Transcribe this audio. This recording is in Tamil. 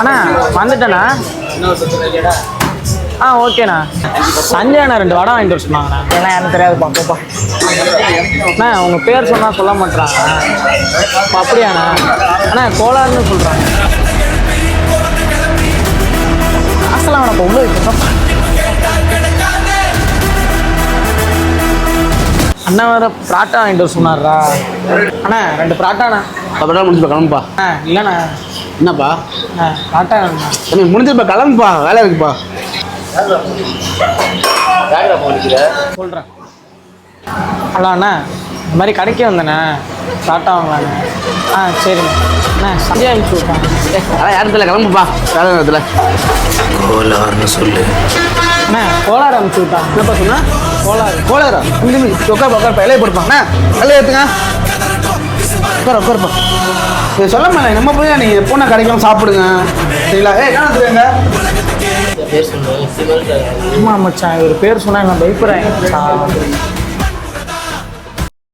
அண்ணா வந்துட்டேண்ணா. ஓகேண்ணா. சஞ்சய் அண்ணா 2 வடை வாங்கிட்டு வர சொன்னாங்கண்ணா. ஏன்னா எனக்கு தெரியாது பாப்பா. அண்ணா உங்கள் பேர் சொன்னால் சொல்ல மாட்டாங்க. அப்படியாண்ணா? அண்ணா கோளாறுன்னு சொல்கிறாங்க. காசெல்லாம் வேணப்பா, உள்ள வைக்கணும். அண்ணா வேறு பராட்டா வாங்கிட்டு வர சொன்னார்ரா. அண்ணா 2 பராட்டாண்ணா. பராட்டா முடிஞ்சுப்பா, கிளம்புப்பா. இல்லைண்ணா. என்னப்பா? பராட்டா நீ முடிஞ்சுப்பா, கிளம்புப்பா, வேலை இருக்குப்பா. சொல்கிறேன். ஹலோ அண்ணா, இந்த மாதிரி கடைக்கே வந்தேண்ணே, பராட்டா வாங்கலாண்ணே. சரிண்ணே. அண்ணா சஞ்சய் அனுப்பிச்சி விட்டாங்க. அதான் யாரும் தெரியல, கிளம்புப்பா, வேலை நேரத்தில். கோளாறுன்னு சொல்லு. அண்ணா கோளாறு அனுப்பிச்சி விட்டாங்க. என்னப்பா சொன்னா? கோளாரா? உட்காருப்பா, இலையை போடுப்பாங்கண்ணா. இலையை ஏற்றுங்க. உட்காருப்பா. இது சொல்ல மேலே நம்ம போய் நீங்கள் எப்போனா கிடைக்கும் சாப்பிடுங்க, சரிங்களா? என்ன சொல்லுங்க? ஆமாம் மச்சான், இவர் பேர் சொன்னால் நான் பயப்படுறேன் மச்சான்.